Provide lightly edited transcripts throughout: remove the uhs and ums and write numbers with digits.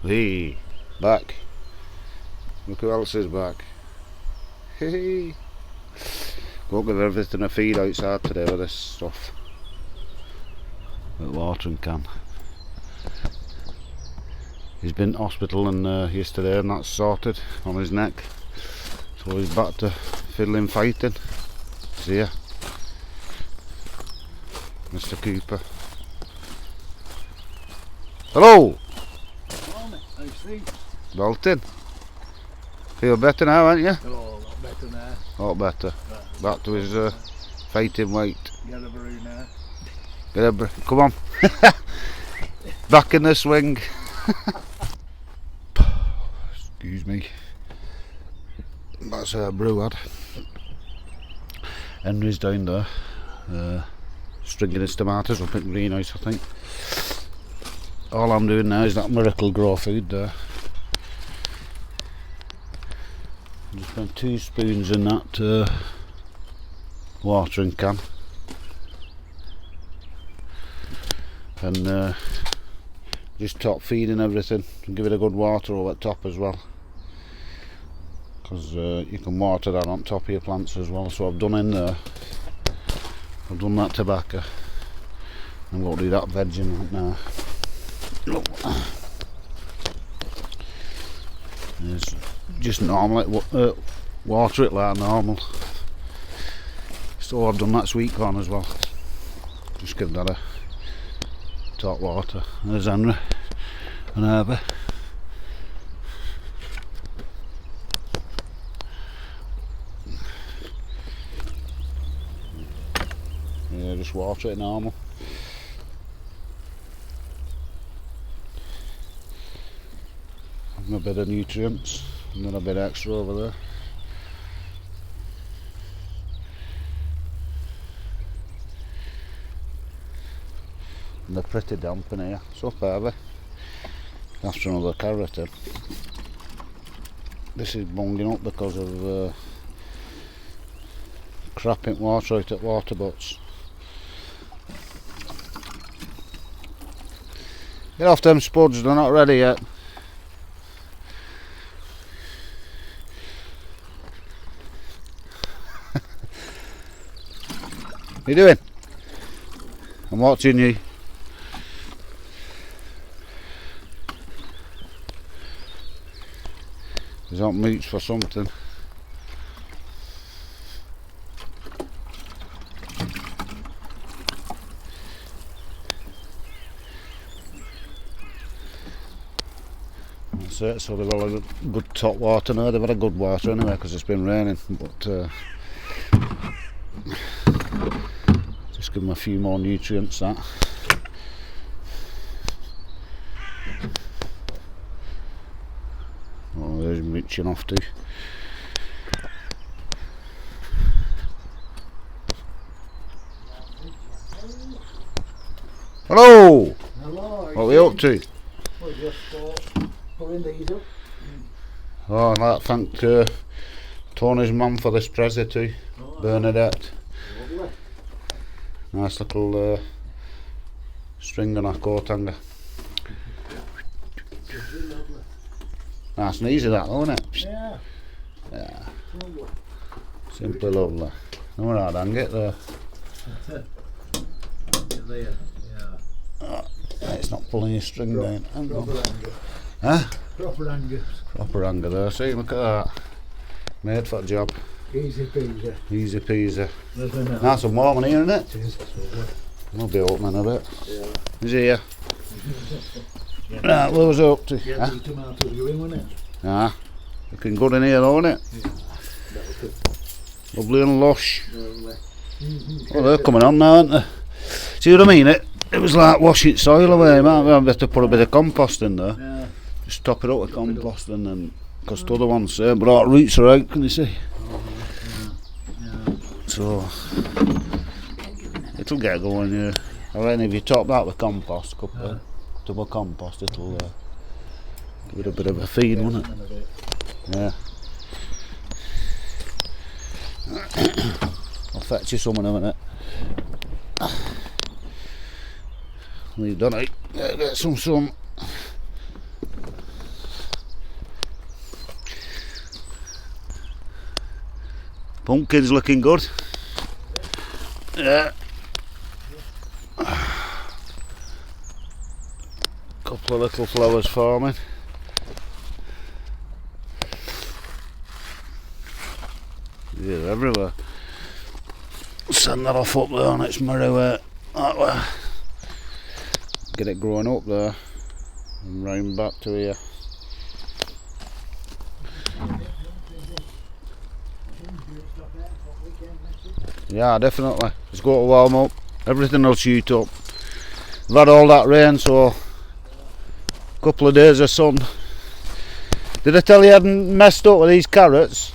Hey, back. Look who else is back. Hey. Won't give everything a feed outside today with this stuff. With watering can. He's been to hospital and yesterday and that's sorted on his neck. So he's back to fiddling fighting. See ya. Mr. Cooper. Hello! How's things? Belting. Feel better now, aren't you? Oh, a lot better now. A lot better. Back to his fighting weight. Get a brew now. Come on. Back in the swing. Excuse me. That's a brew ad. Henry's down there. Stringing his tomatoes up in the greenhouse, I think. All I'm doing now is that Miracle Grow food there. Just put 2 spoons in that watering can. And just top feeding everything and give it a good water over the top as well, because you can water that on top of your plants as well. So I've done in there, I've done that tobacco. I'm going to do that vegging right now. It's just normal, water it like normal. So I've done that sweet corn as well. Just give that a top water. There's Henry and Herbie. Yeah, just water it normal. A bit of nutrients and then a bit extra over there. And they're pretty damp in here. It's up heavy. After another carrot in. This is bunging up because of crapping water out at water butts. Get off them spuds, they're not ready yet. What are you doing? I'm watching you. There's not meats for something. That's it, so they've got a good top water now. They've had a good water anyway because it's been raining, but just give them a few more nutrients that. Oh, there's him reaching off too. Hello! Hello. What are we up to? We're just pulling these up. Oh, and I'd like to thank Tony's mum for this present too. Oh, Bernadette. lovely. Nice little string on our coat hanger. Lovely. Nice and easy that though, isn't it? Yeah. Yeah. Lovely. Simply lovely. Alright, hang it there. There. Yeah. It's not pulling your string down. Hang on. Proper anger. Huh? Proper anger. Proper hanger there. See, look at that. Made for the job. Easy peasy. Easy peasy. There's enough. Nice and warm in here, isn't it? It is. We'll be opening a bit. Yeah. Is he here? Yeah. Right, what was it up to? Yeah, Huh? the tomatoes going, wasn't it? Ah, looking good in here though, isn't it? Yeah. That was good. Lovely and lush. Lovely. Oh, they're coming on now, aren't they? See what I mean? It was like washing soil away. Might have to put a bit of compost in there. Yeah. Just top it up with compost and then, because the other one's but our roots are out, can you see? Yeah. So, it'll get going, yeah. I reckon if you top that with compost, double compost, it'll give it a bit of a feed, won't it? Yeah. I'll fetch you some in a minute. We've done it. Get some. Pumpkin's looking good. Yeah. Couple of little flowers forming. Yeah, they're everywhere. Send that off up there on its mirror way. That way. Get it growing up there. And round back to here. Yeah, definitely. It's got to warm up. Everything will shoot up. We've had all that rain, so a couple of days of sun. Did I tell you I hadn't messed up with these carrots?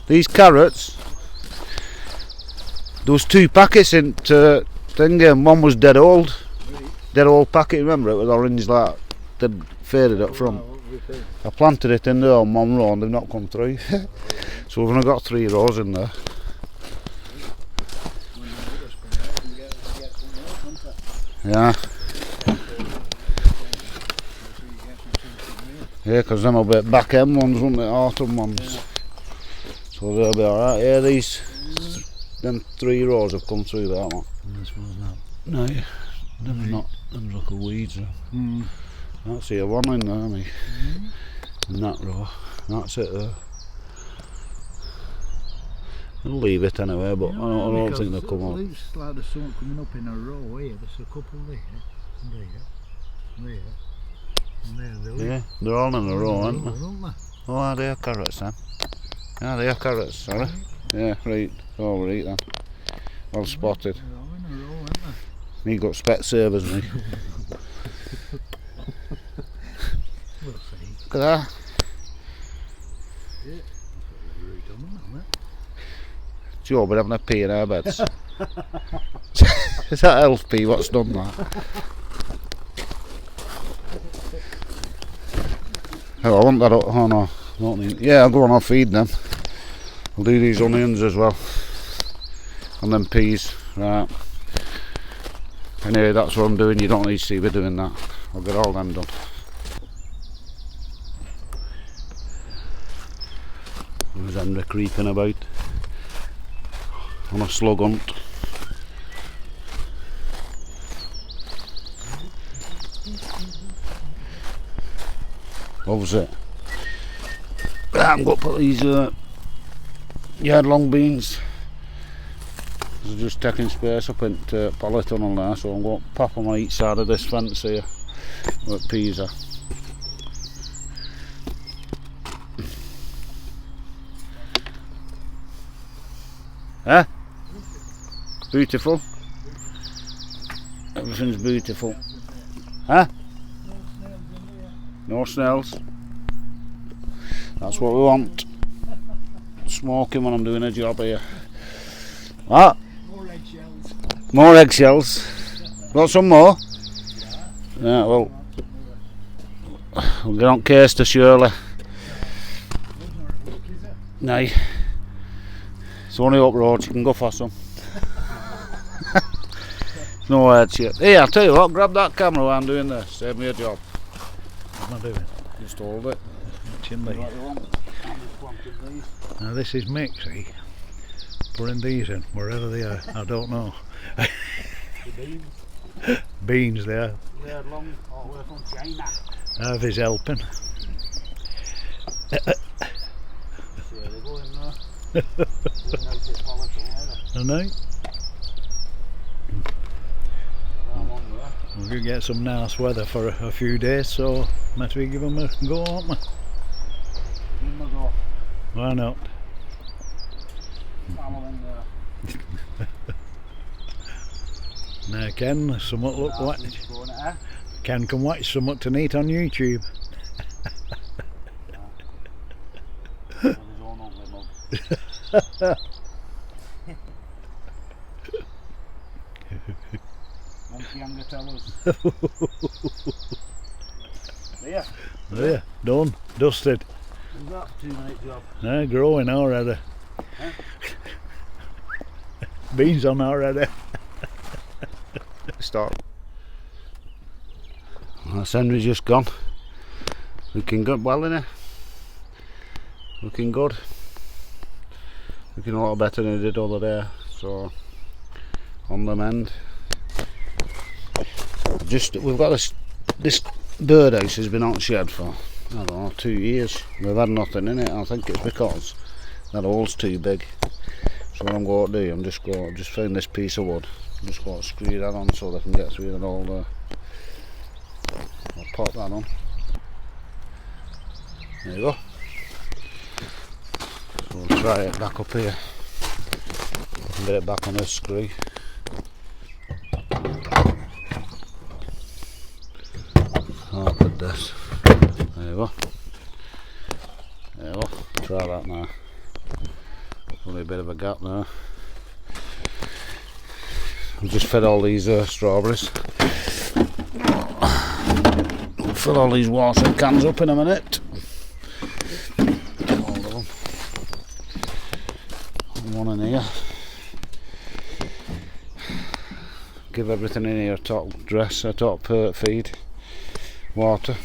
These carrots. There was 2 packets in thing, and one was dead old. Dead old packet, remember it was orange like that. They'd faded up front. I planted it in there on one row and they've not come through. So we've only got 3 rows in there. Yeah. Yeah, because them will be back end ones, won't they? Autumn ones. So they'll be alright. Yeah, them 3 rows have come through that one. This one's not. No, them's not. Them's like a weeds. That's here, one in there, me. In that row. That's it there. I'll leave it anyway, but I don't think they'll come on. It's like there's something coming up in a row here. There's a couple there, there, and there. Yeah, they're all in a row, aren't they? Aren't they? Oh, they are carrots then. Yeah, they are carrots, sorry. Yeah, right. Oh, right then. Well spotted. They're all in a row, aren't they? Me got Specsavers, me. We'll see. Look at that. Yeah, that's what we've done, isn't it? Joe, we're having a pee in our beds. Is that elf pee what's done that? Oh, I want that up. Oh no, don't need. Yeah, I'll go on, I'll feed them. I'll do these onions as well. And then peas, right. Anyway, that's what I'm doing. You don't need to see me doing that. I'll get all them done. There's Henry creeping about on a slug hunt. Loves it. I'm going to put these yard long beans. They're just taking space up into polytunnel now, so I'm going to pop them on each side of this fence here where peas are. Huh? Beautiful. Everything's beautiful. Huh? No snails. That's what we want. Smoking when I'm doing a job here. What? More eggshells. More eggshells. Got some more? Yeah, well, we'll get on case to Shirley. No. It's only up road, you can go for some. No words yet. Hey, I'll tell you what, grab that camera while I'm doing this. Save me a job. What am I doing? Just hold it. Chimney. Now this is Mick, see? Putting these in, wherever they are, I don't know. The beans. Beans there. They're long all the way from China. Have his helping. See how they go in there. I know. We're going to get some nice weather for a few days, so might we give them a go, aren't we? Give them a go. Why not? Follow in there. Now Ken, somewhat look what Ken can watch somewhat to eat on YouTube. Younger tellers. There, done, dusted. Is that a 2-minute job? Growing already. Huh? Beans on already. Start. That's Henry just gone. Looking good, well, innit? Looking good. looking a lot better than it did the other day, so on the mend. We've got this birdhouse has been out shed for, I don't know, 2 years. We've had nothing in it. I think it's because that hole's too big. So what I'm going to do, I'm just found this piece of wood. I'm just going to screw that on so they can get through it all there. I'll pop that on. There you go. So we'll try it back up here. I can get it back on this screw. I'll put this. There you go. There you go. Try that now. Only a bit of a gap there. I've just fed all these strawberries. We'll fill all these water cans up in a minute. All of them. And one in here. Give everything in here top feed. Water.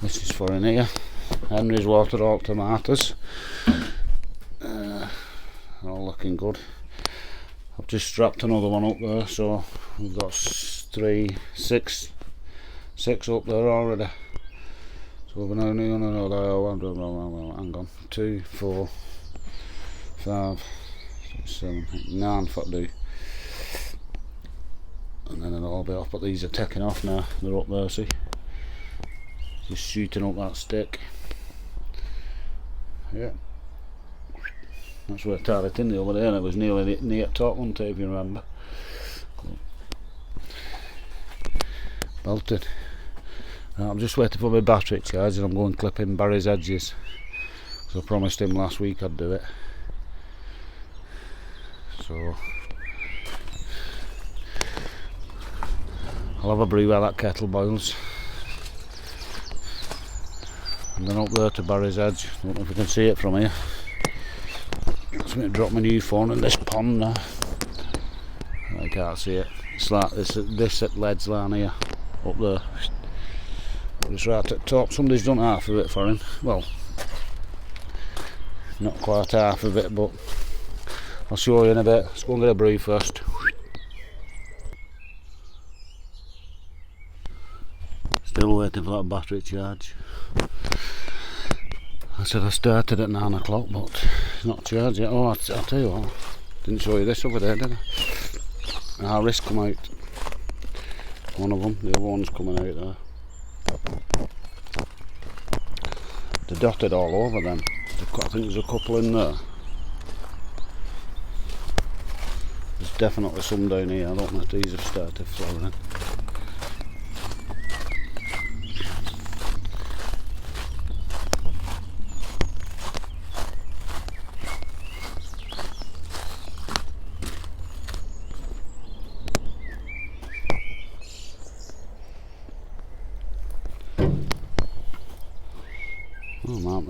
This is for in here. Henry's watered all tomatoes. All looking good. I've just strapped another one up there, so we've got six up there already. So we're now doing another, hang on, 2, 4, 5, 6, 7, 8, 9 foot do. And then it'll all be off, but these are taking off now. They're up there, see? Just shooting up that stick. Yeah. That's where I tied it in the other day, and it was nearly near top, wasn't it, if you remember? Belted. Right, I'm just waiting for my battery charge, and I'm going clipping Barry's edges. So I promised him last week I'd do it. So I'll have a brew while that kettle boils. And then up there to Barry's edge. I don't know if you can see it from here. I'm going to drop my new phone in this pond now. I can't see it. It's like this ledge line here, up there. It's right at the top. Somebody's done half of it for him. Well, not quite half of it, but I'll show you in a bit. Let's go and get a brew first. Still waiting for that battery charge. I said I started at 9 o'clock, but it's not charged yet. Oh, I'll tell you what, didn't show you this over there, did I? Our wrist come out. One of them, the other one's coming out there. They're dotted all over them. I think there's a couple in there. There's definitely some down here. I don't know if these have started flowering.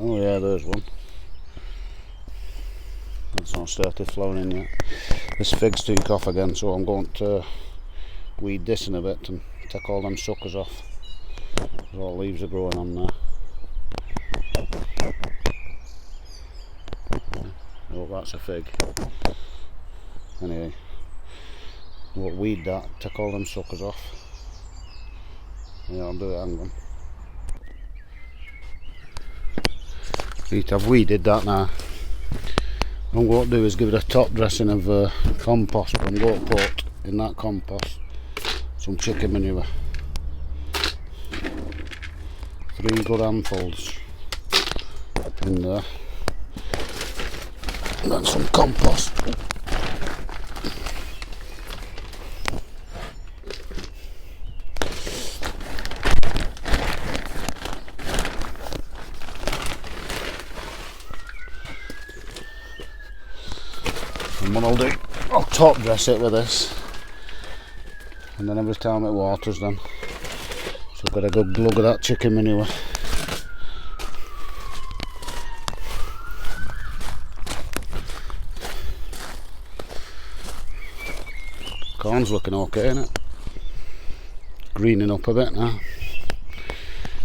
Oh yeah, there's one. That's not started flowering yet. This fig's took off again, so I'm going to weed this in a bit and take all them suckers off. All leaves are growing on there. Oh, that's a fig. Anyway, we'll weed that, take all them suckers off. Yeah, I'll do it, hang on. Right, I've weeded that now. What I'm going to do is give it a top dressing of compost. I'm going to put in that compost some chicken manure. 3 good handfuls in there. And then some compost. And what I'll do, I'll top dress it with this, and then every time it waters then, so I've got a good glug of that chicken manure. Corn's looking okay, isn't it? Greening up a bit now.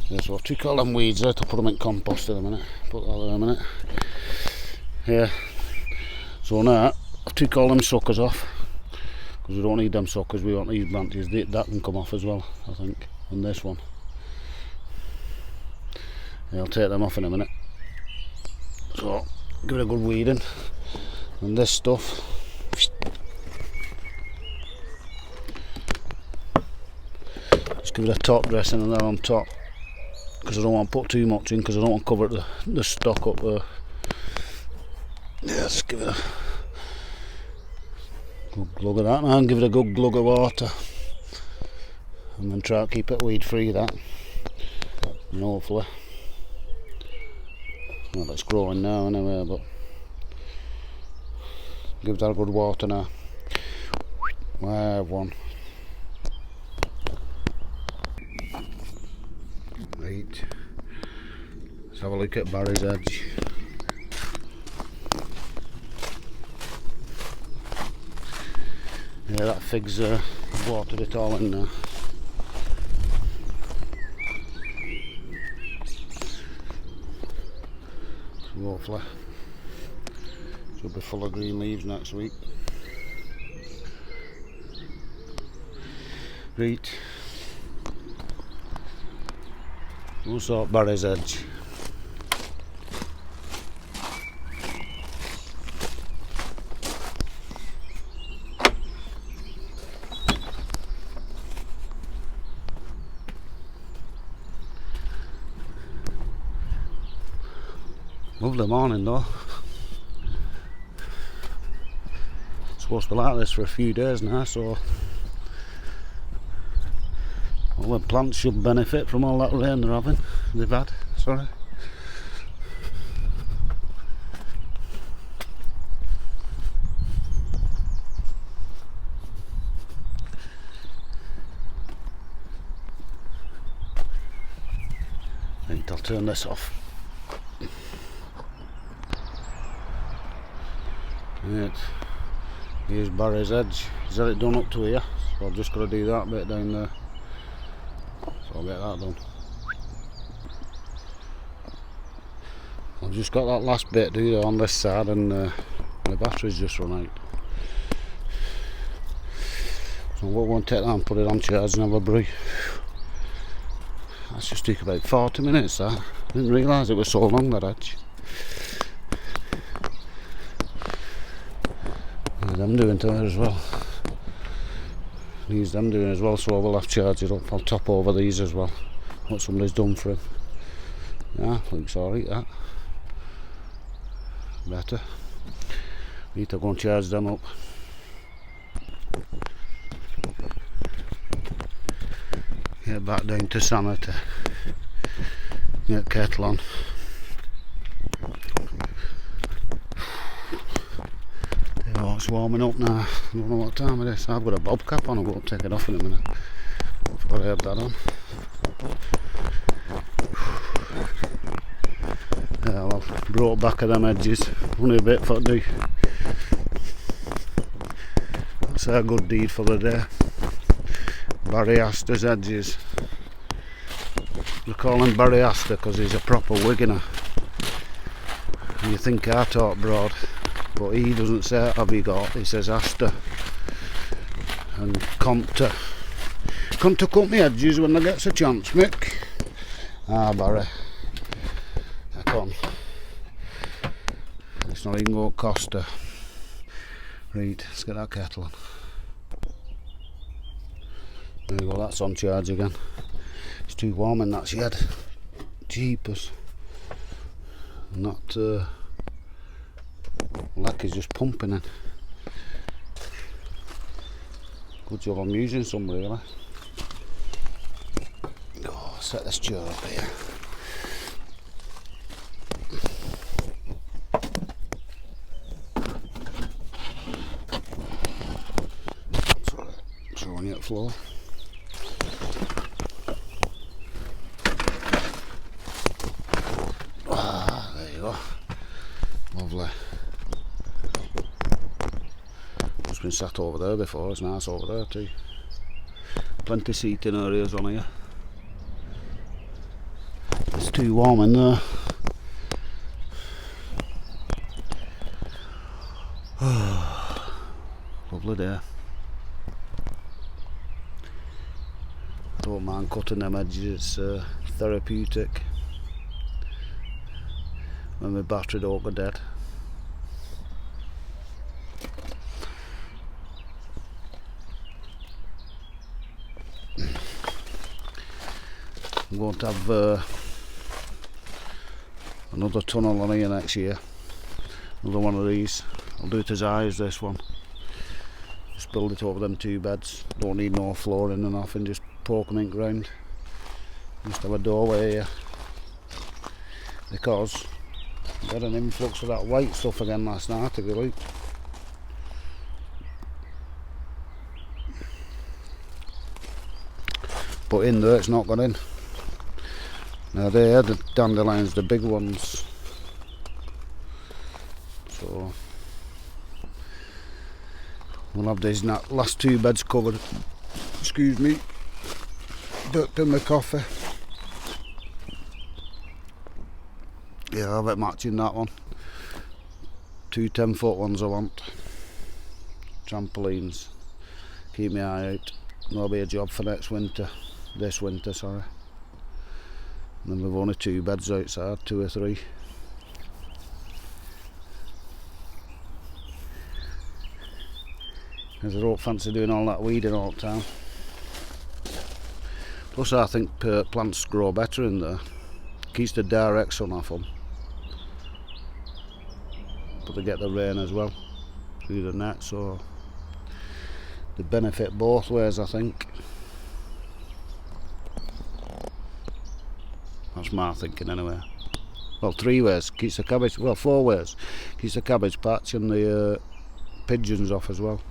There's what you call them weeds there, to put them in compost in a minute. Put that there a minute. Yeah, so now I've took all them suckers off because we don't need them suckers, we want these branches. That can come off as well, I think, and this one. Yeah, I'll take them off in a minute. So give it a good weeding, and this stuff just give it a top dressing and then on top, because I don't want to put too much in because I don't want to cover the stock up there. Yeah, let's give it a good glug of that now, and give it a good glug of water, and then try to keep it weed free, that, and hopefully, well, it's growing now anyway, but give that a good water now. I have one. Right, let's have a look at Barry's edge. Yeah, that fig's watered it all in now. So hopefully she'll be full of green leaves next week. Right, we'll sort Barry's edge. Lovely morning though. It's supposed to be like this for a few days now, so all the plants should benefit from all that rain they've had, sorry. Right, I'll turn this off. Right, here's Barry's edge. He's had it done up to here, so I've just got to do that bit down there. So I'll get that done. I've just got that last bit to do on this side, and the battery's just run out. So we're going to take that and put it on charge and have a brew. That's just took about 40 minutes, that. I didn't realise it was so long, that edge. Them doing to her as well. Needs them doing as well, so I will have to charge it up. I'll top over these as well. What somebody's done for him. Yeah, looks alright, that. Better. Need to go and charge them up. Get back down to sanity. Get kettle on. Oh, it's warming up now. I don't know what time it is. I've got a bob cap on, I'll go and take it off in a minute. I forgot I had that on. Yeah, well, brought back of them edges. Only a bit for to do. That's a good deed for the day. Barry Astor's edges. We call him Barry Astor because he's a proper Wiganer. And you think I talk broad, but he doesn't say have he got, he says Astor. And come to cut me edges when I gets a chance, Mick. Ah, Barry. I come. It's not even going to cost her. Right, let's get that kettle on. There we go, that's on charge again. It's too warm in that shed. Jeepers. And that leck is just pumping in. Good job I'm using some, really. Oh, set this chair up here. Sorry, throwing it at the floor. Ah, there you go. Lovely. Just been sat over there before, it's nice over there too. Plenty of seating areas on here. It's too warm in there. lovely day. I don't mind cutting them edges, it's therapeutic when my battery don't go dead. I'm going to have another tunnel on here next year, another one of these. I'll do it as high as this one, just build it over them 2 beds, don't need no flooring and nothing, just poke them in ground. Just have a doorway here, because I got an influx of that white stuff again last night, if you like. But in there it's not got in. Now they are the dandelions, the big ones. So we'll have these last 2 beds covered. Excuse me, burped in my coffee. Yeah, I'll have it matching that one. 2 10-foot ones I want. Trampolines. Keep my eye out. There'll be a job for next winter. This winter, sorry. And then we've only 2 beds outside, 2 or 3. Because I don't fancy doing all that weeding all the time. Plus I think plants grow better in there. Keeps the direct sun off them. But they get the rain as well through the net, so they benefit both ways, I think. That's my thinking anyway. Well, 3 ways. Keeps the cabbage, well, 4 ways. Keeps the cabbage patch and the pigeons off as well.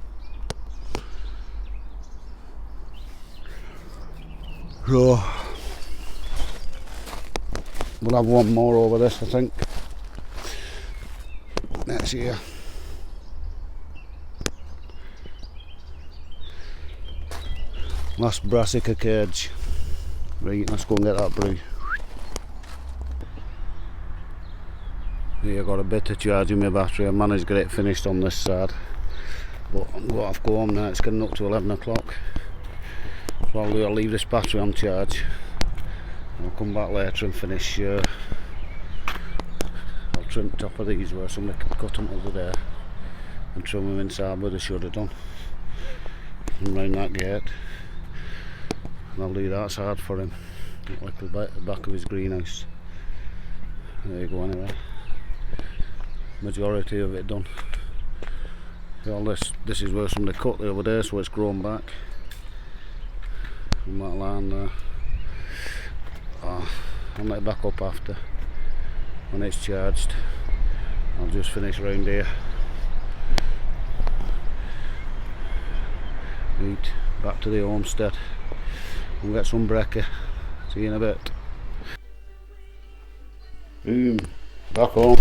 So we'll have one more over this, I think, next year. Last brassica cage. Right, let's go and get that brew. Yeah, I got a bit of charge in my battery. I managed to get it finished on this side, but I'm going to have to go home now. It's getting up to 11 o'clock. So I'll leave this battery on charge. I'll come back later and finish. I'll trim the top of these where somebody cut them over there and trim them inside where they should have done. And round that gate. And I'll do that side for him, like the back of his greenhouse. There you go anyway. Majority of it done. All this is where somebody cut the other day, so it's grown back from that line there. I'll make it back up after when it's charged. I'll just finish round here. Right, back to the homestead. We'll get some brekkie. See you in a bit. Boom, back home.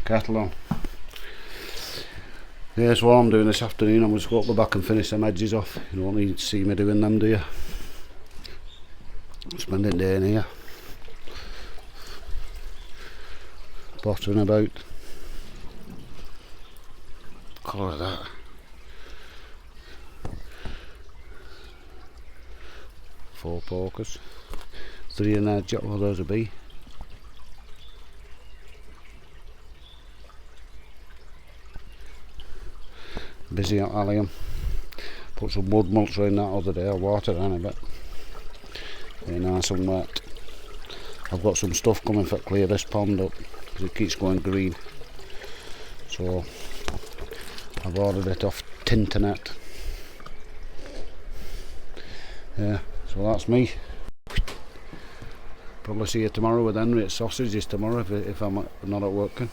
Kettle on. Yeah, so what I'm doing this afternoon, I'm just going to go back and finish them edges off. You don't need to see me doing them, do you? Spending the day in here, pottering about. Colour of that. 4 pokers. 3 in there, what will those be? Busy at allium. Put some wood mulch in that other day, I watered it in a bit. Very nice and wet. I've got some stuff coming for clear this pond up because it keeps going green. So I've ordered it off Tinternet. Yeah, so that's me. Probably see you tomorrow with Henry sausages tomorrow if I'm not at working.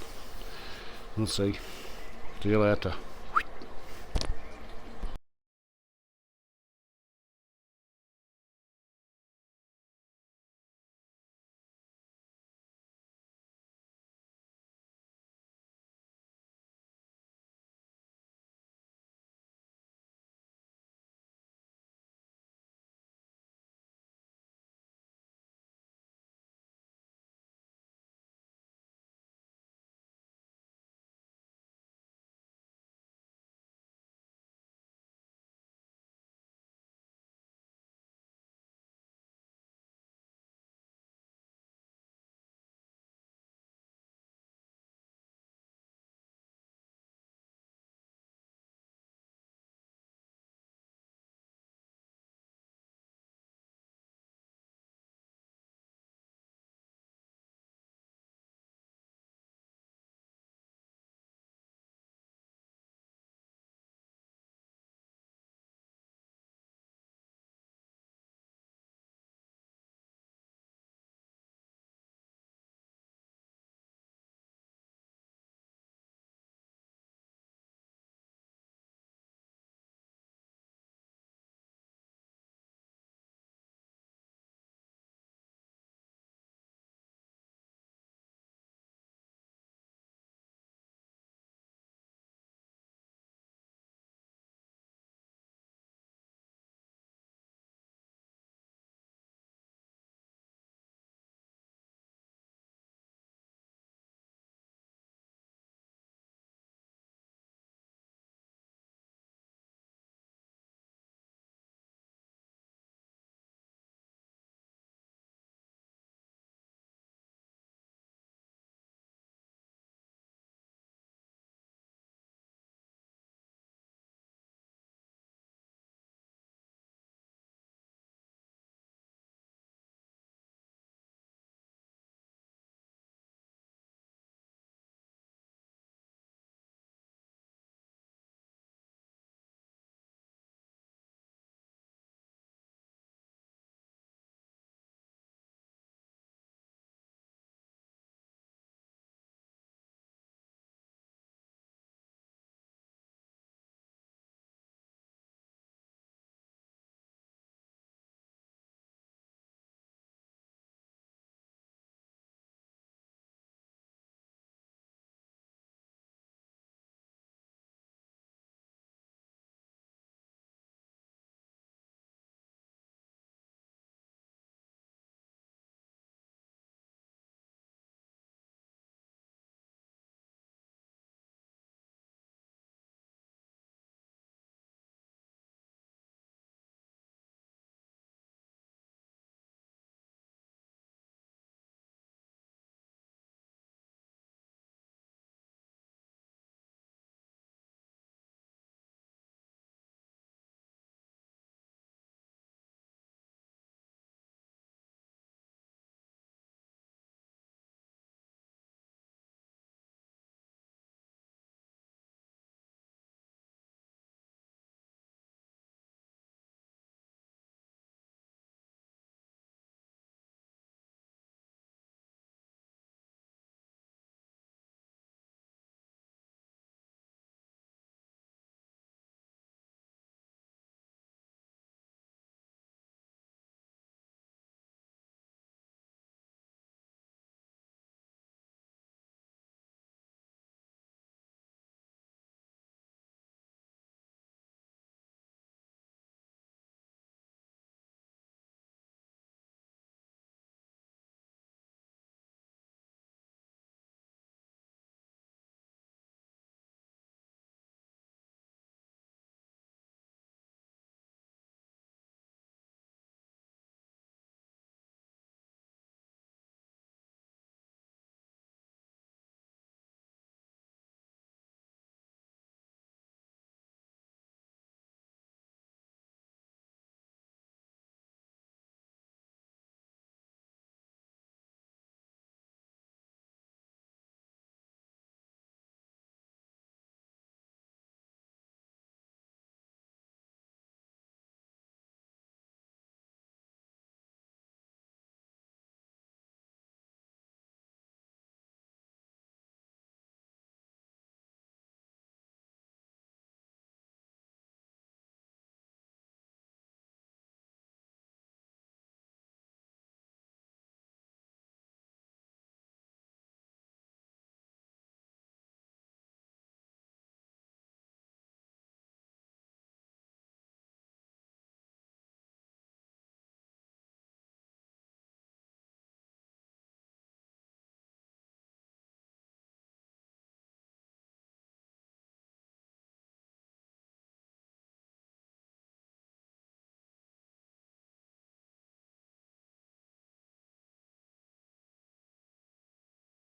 We'll see. See you later.